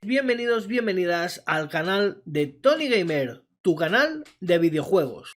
bienvenidos, bienvenidas al canal de Tony Gamer, tu canal de videojuegos.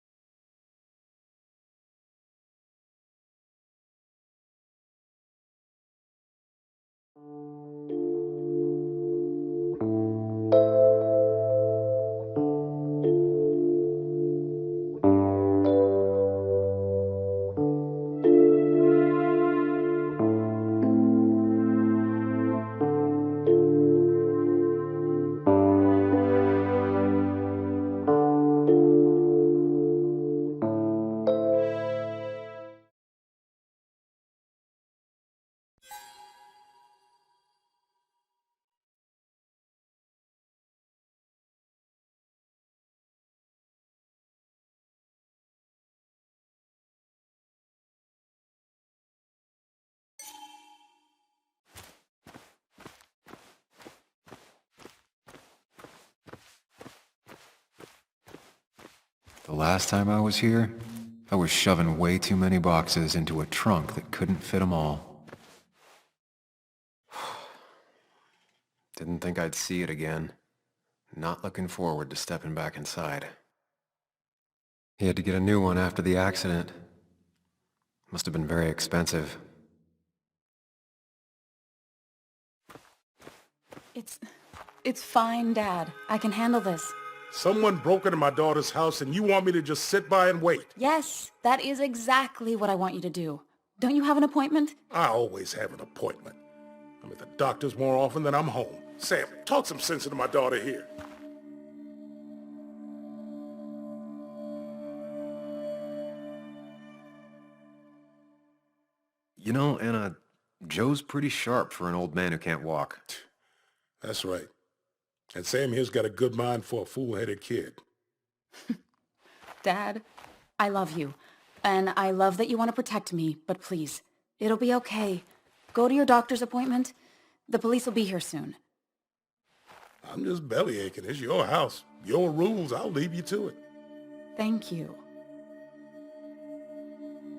The last time I was here, I was shoving way too many boxes into a trunk that couldn't fit them all. Didn't think I'd see it again. Not looking forward to stepping back inside. He had to get a new one after the accident. Must have been very expensive. It's fine, Dad. I can handle this. Someone broke into my daughter's house and you want me to just sit by and wait? Yes, that is exactly what I want you to do. Don't you have an appointment? I always have an appointment. I'm at the doctor's more often than I'm home. Sam, talk some sense into my daughter here. You know, Anna, Joe's pretty sharp for an old man who can't walk. That's right. And Sam here's got a good mind for a fool-headed kid. Dad, I love you. And I love that you want to protect me, but please, it'll be okay. Go to your doctor's appointment. The police will be here soon. I'm just belly aching. It's your house. Your rules. I'll leave you to it. Thank you.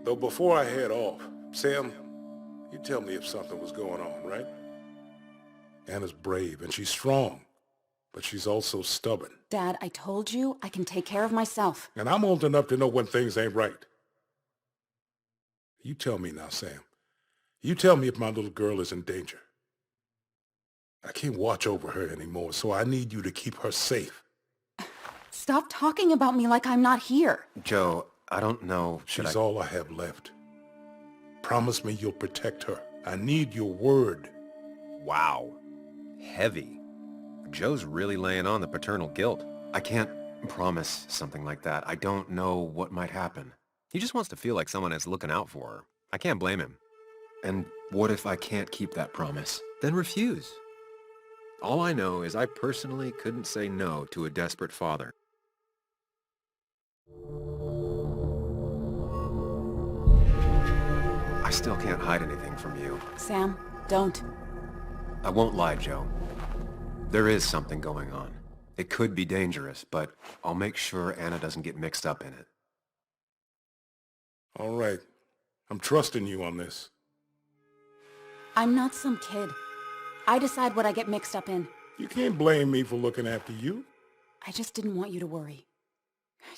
Though before I head off, Sam, you tell me if something was going on, right? Anna's brave and she's strong, but she's also stubborn. Dad, I told you I can take care of myself. And I'm old enough to know when things ain't right. You tell me now, Sam. You tell me if my little girl is in danger. I can't watch over her anymore, so I need you to keep her safe. Stop talking about me like I'm not here. Joe, I don't know. She's all I have left. Promise me you'll protect her. I need your word. Wow. Heavy. Joe's really laying on the paternal guilt. I can't promise something like that. I don't know what might happen. He just wants to feel like someone is looking out for her. I can't blame him. And what if I can't keep that promise? Then refuse. All I know is I personally couldn't say no to a desperate father. I still can't hide anything from you. Sam, don't. I won't lie, Joe. There is something going on. It could be dangerous, but I'll make sure Anna doesn't get mixed up in it. All right. I'm trusting you on this. I'm not some kid. I decide what I get mixed up in. You can't blame me for looking after you. I just didn't want you to worry.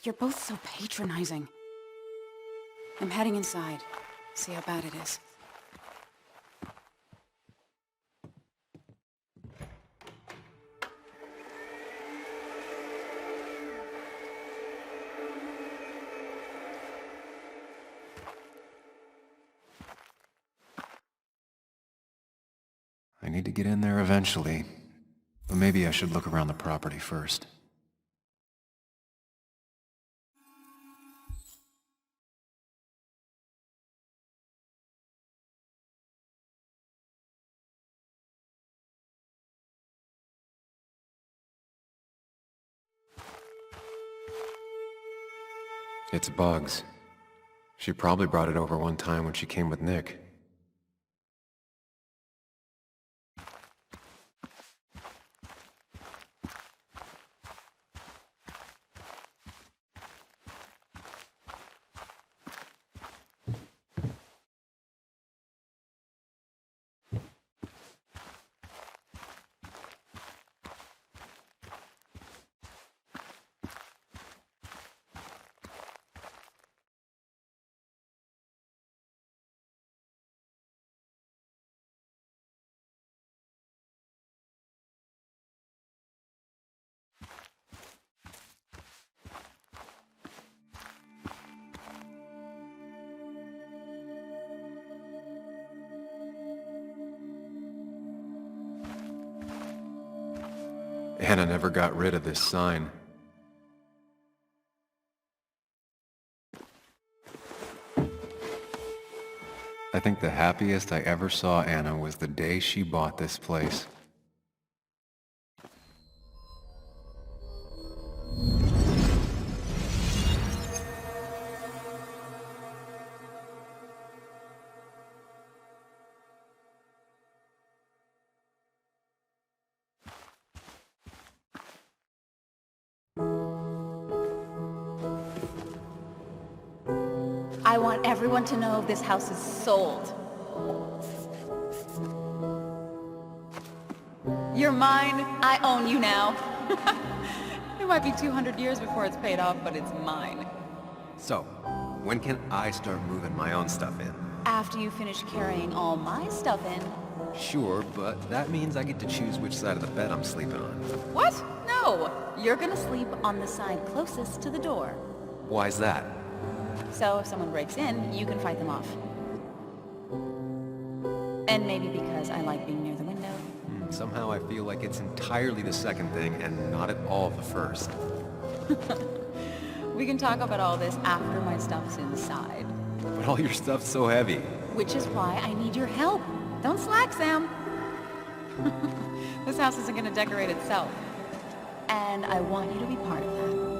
You're both so patronizing. I'm heading inside. See how bad it is. I need to get in there eventually, but maybe I should look around the property first. It's Bugs. She probably brought it over one time when she came with Nick. Anna never got rid of this sign. I think the happiest I ever saw Anna was the day she bought this place. I want everyone to know this house is sold. You're mine. I own you now. It might be 200 years before it's paid off, but it's mine. So, when can I start moving my own stuff in? After you finish carrying all my stuff in. Sure, but that means I get to choose which side of the bed I'm sleeping on. What? No. You're gonna sleep on the side closest to the door. Why's that? So if someone breaks in, you can fight them off. And maybe because I like being near the window. Somehow I feel like it's entirely the second thing and not at all the first. We can talk about all this after my stuff's inside. But all your stuff's so heavy. Which is why I need your help. Don't slack, Sam. This house isn't gonna decorate itself. And I want you to be part of that.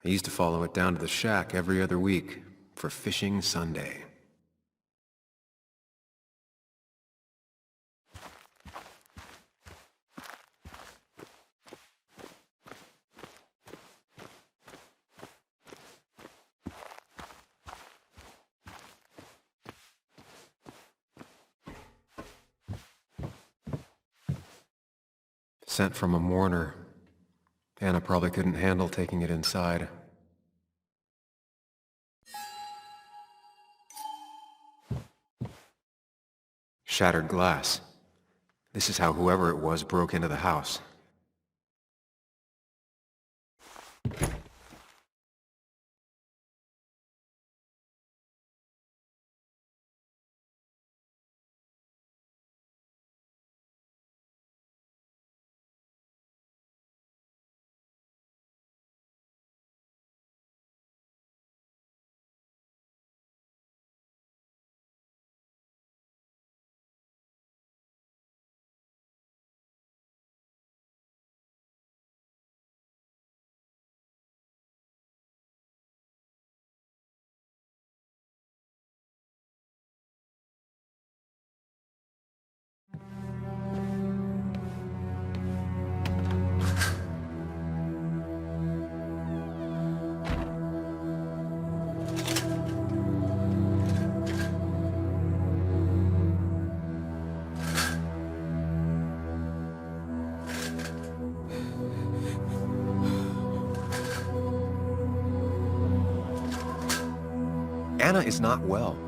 I used to follow it down to the shack every other week for fishing Sunday. Sent from a mourner. Anna probably couldn't handle taking it inside. Shattered glass. This is how whoever it was broke into the house. Anna is not well.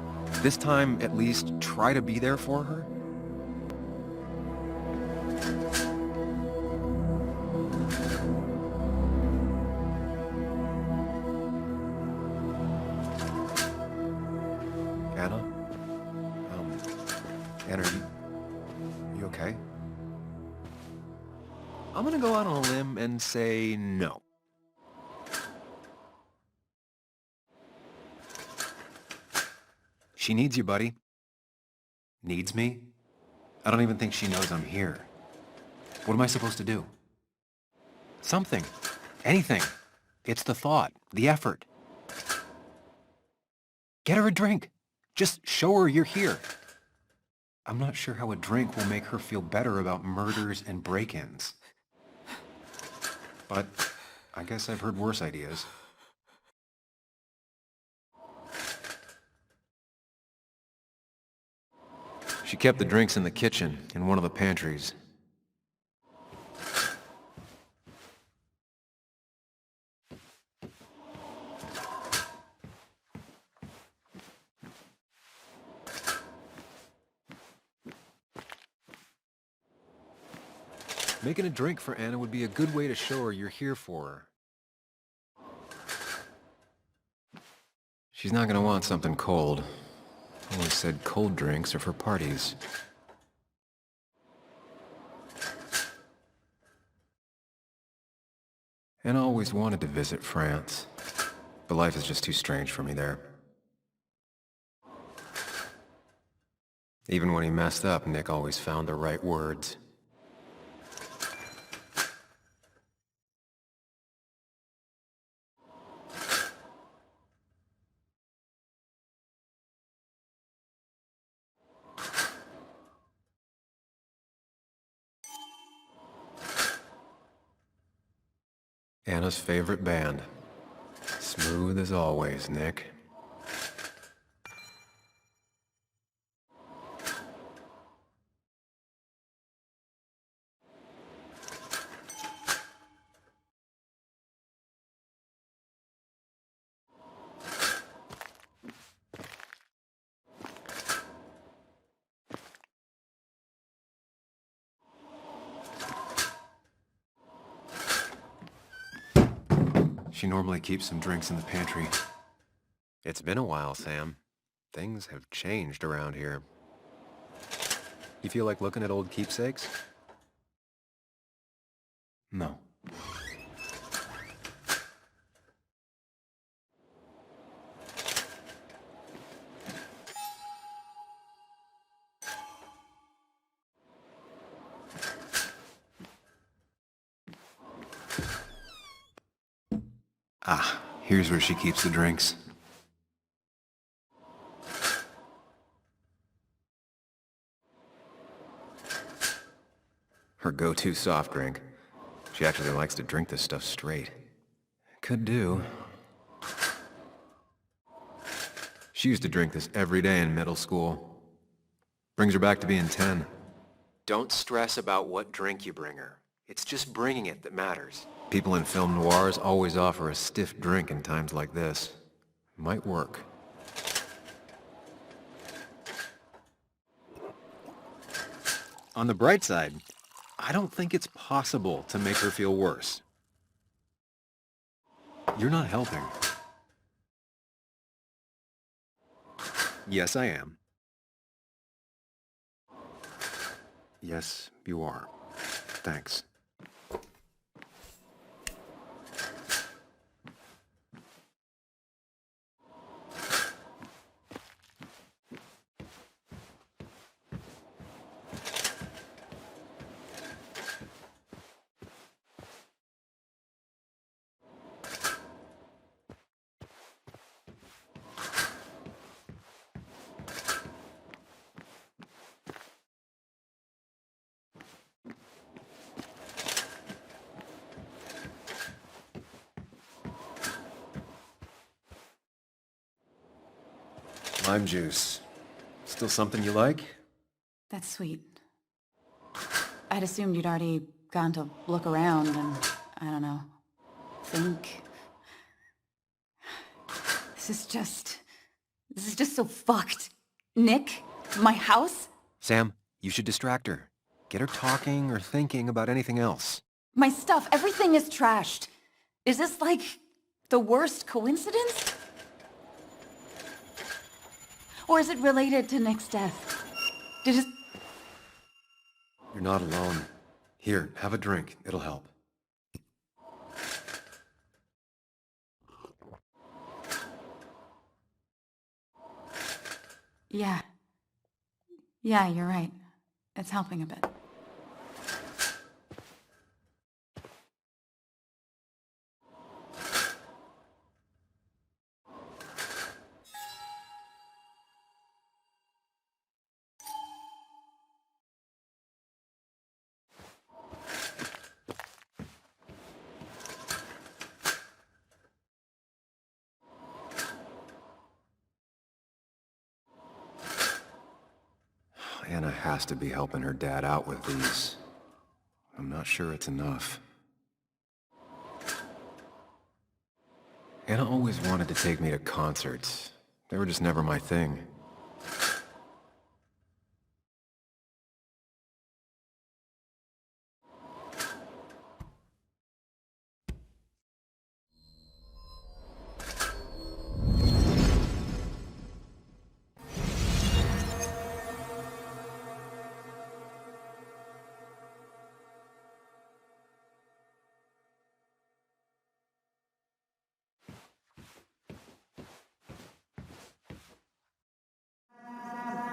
This time, at least, try to be there for her. Anna? Anna, you okay? I'm gonna go out on a limb and say no. She needs you, buddy. Needs me? I don't even think she knows I'm here. What am I supposed to do? Something. Anything. It's the thought, the effort. Get her a drink. Just show her you're here. I'm not sure how a drink will make her feel better about murders and break-ins. But I guess I've heard worse ideas. She kept the drinks in the kitchen, in one of the pantries. Making a drink for Anna would be a good way to show her you're here for her. She's not gonna want something cold. Always said cold drinks are for parties. Anna always wanted to visit France, but life is just too strange for me there. Even when he messed up, Nick always found the right words. Anna's favorite band. Smooth as always, Nick. She normally keeps some drinks in the pantry. It's been a while, Sam. Things have changed around here. You feel like looking at old keepsakes? No. Ah, here's where she keeps the drinks. Her go-to soft drink. She actually likes to drink this stuff straight. Could do. She used to drink this every day in middle school. Brings her back to being 10. Don't stress about what drink you bring her. It's just bringing it that matters. People in film noirs always offer a stiff drink in times like this. Might work. On the bright side, I don't think it's possible to make her feel worse. You're not helping. Yes, I am. Yes, you are. Thanks. Lime juice. Still something you like? That's sweet. I'd assumed you'd already gone to look around and, I don't know, think. This is just so fucked. Nick? My house? Sam, you should distract her. Get her talking or thinking about anything else. My stuff, everything is trashed. Is this like the worst coincidence? Or is it related to Nick's death? Did it... You're not alone. Here, have a drink. It'll help. Yeah. Yeah, you're right. It's helping a bit. Anna has to be helping her dad out with these. I'm not sure it's enough. Anna always wanted to take me to concerts. They were just never my thing.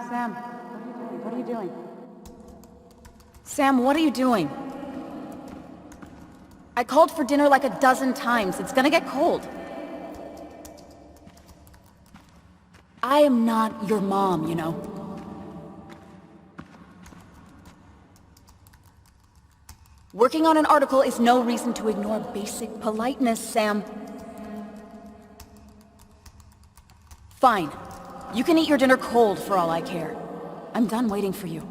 Sam, what are you doing? Sam, what are you doing? I called for dinner like a dozen times. It's gonna get cold. I am not your mom, you know. Working on an article is no reason to ignore basic politeness, Sam. Fine. You can eat your dinner cold for all I care. I'm done waiting for you.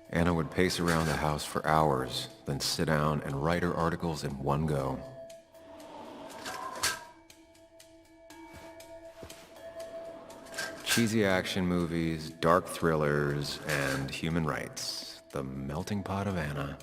Anna would pace around the house for hours, then sit down and write her articles in one go. Cheesy action movies, dark thrillers, and human rights. The melting pot of Anna.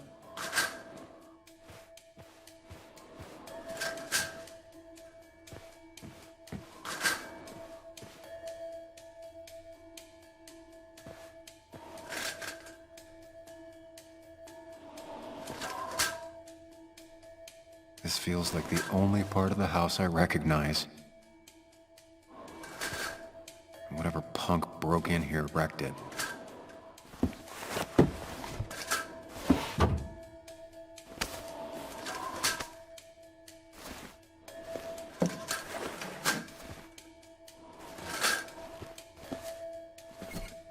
This feels like the only part of the house I recognize. Whatever punk broke in here wrecked it.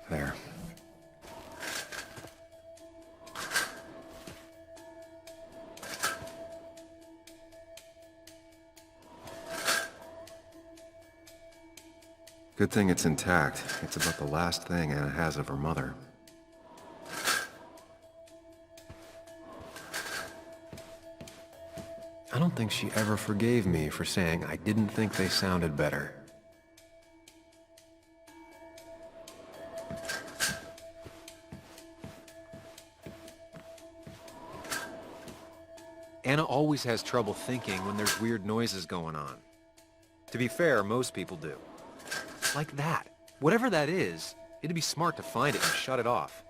There. Good thing it's intact. It's about the last thing Anna has of her mother. I don't think she ever forgave me for saying I didn't think they sounded better. Anna always has trouble thinking when there's weird noises going on. To be fair, most people do. Like that. Whatever that is, it'd be smart to find it and shut it off.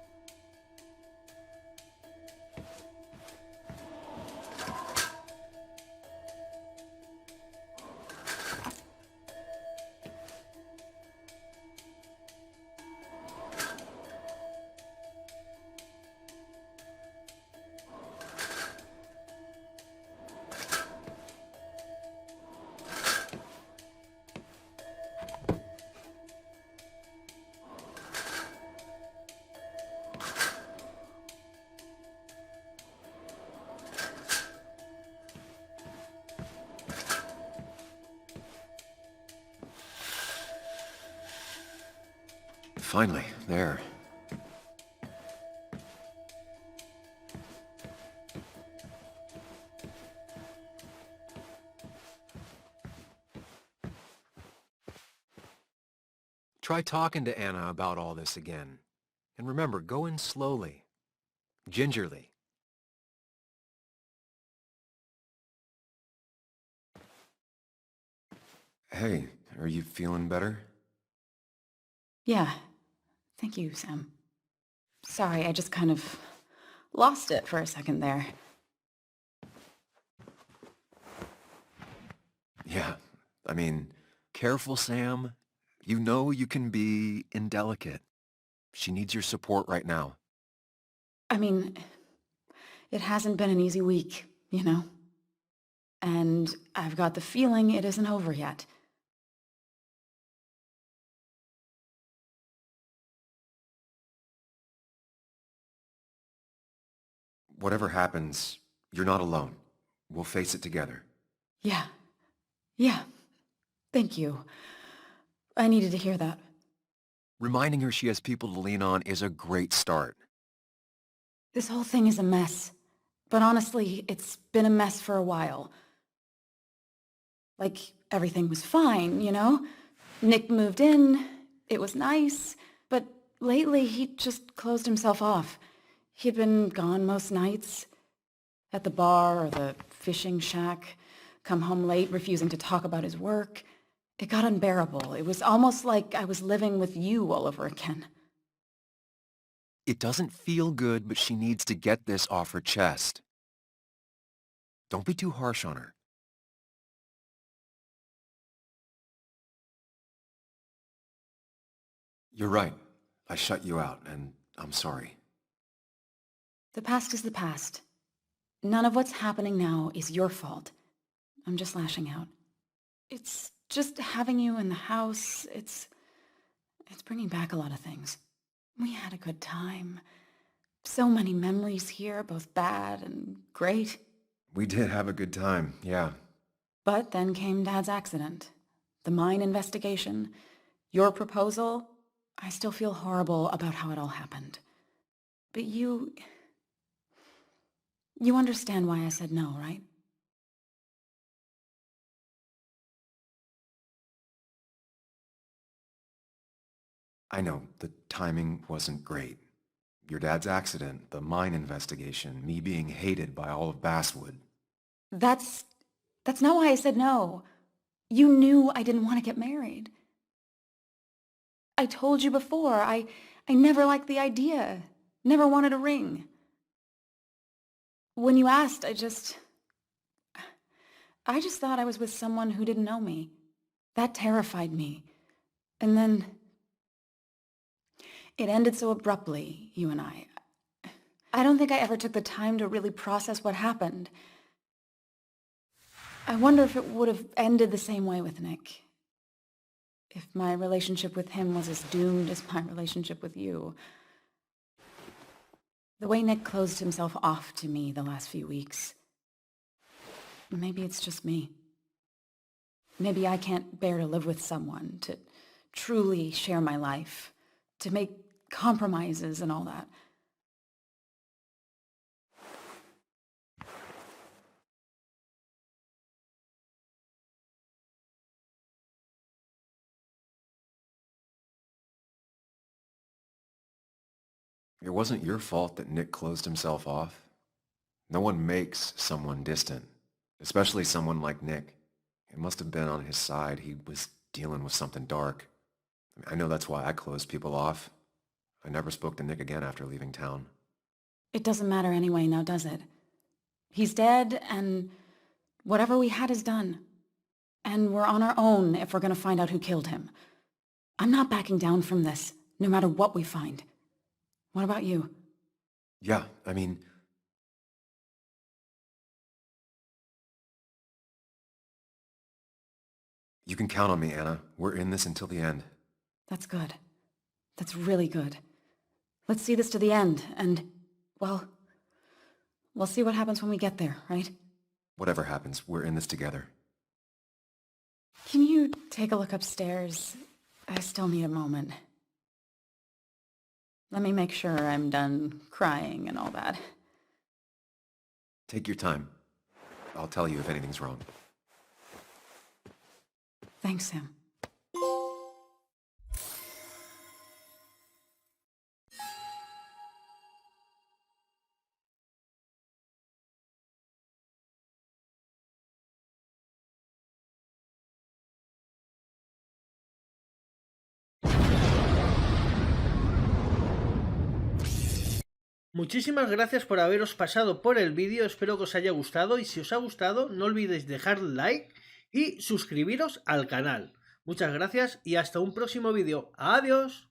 Finally, there. Try talking to Anna about all this again. And remember, go in slowly, gingerly. Hey, are you feeling better? Yeah. Thank you, Sam. Sorry, I just kind of lost it for a second there. Yeah, I mean, careful, Sam. You know you can be indelicate. She needs your support right now. I mean, it hasn't been an easy week, you know? And I've got the feeling it isn't over yet. Whatever happens, you're not alone. We'll face it together. Yeah. Yeah. Thank you. I needed to hear that. Reminding her she has people to lean on is a great start. This whole thing is a mess. But honestly, it's been a mess for a while. Like, everything was fine, you know? Nick moved in, it was nice, but lately he just closed himself off. He'd been gone most nights, at the bar or the fishing shack, come home late, refusing to talk about his work. It got unbearable. It was almost like I was living with you all over again. It doesn't feel good, but she needs to get this off her chest. Don't be too harsh on her. You're right. I shut you out, and I'm sorry. The past is the past. None of what's happening now is your fault. I'm just lashing out. It's just having you in the house. It's bringing back a lot of things. We had a good time. So many memories here, both bad and great. We did have a good time, yeah. But then came Dad's accident, the mine investigation, your proposal. I still feel horrible about how it all happened. But you understand why I said no, right? I know, the timing wasn't great. Your dad's accident, the mine investigation, me being hated by all of Basswood. That's not why I said no. You knew I didn't want to get married. I told you before, I never liked the idea. Never wanted a ring. When you asked, I just thought I was with someone who didn't know me. That terrified me. And then it ended so abruptly, you and I. I don't think I ever took the time to really process what happened. I wonder if it would have ended the same way with Nick. If my relationship with him was as doomed as my relationship with you. The way Nick closed himself off to me the last few weeks. Maybe it's just me. Maybe I can't bear to live with someone, to truly share my life, to make compromises and all that. It wasn't your fault that Nick closed himself off. No one makes someone distant, especially someone like Nick. It must have been on his side. He was dealing with something dark. I know that's why I closed people off. I never spoke to Nick again after leaving town. It doesn't matter anyway, now does it? He's dead, and whatever we had is done. And we're on our own if we're going to find out who killed him. I'm not backing down from this, no matter what we find. What about you? Yeah, I mean... You can count on me, Anna. We're in this until the end. That's good. That's really good. Let's see this to the end, and, well, we'll see what happens when we get there, right? Whatever happens, we're in this together. Can you take a look upstairs? I still need a moment. Let me make sure I'm done crying and all that. Take your time. I'll tell you if anything's wrong. Thanks, Sam. Muchísimas gracias por haberos pasado por el vídeo, espero que os haya gustado y si os ha gustado no olvidéis dejar like y suscribiros al canal. Muchas gracias y hasta un próximo vídeo. ¡Adiós!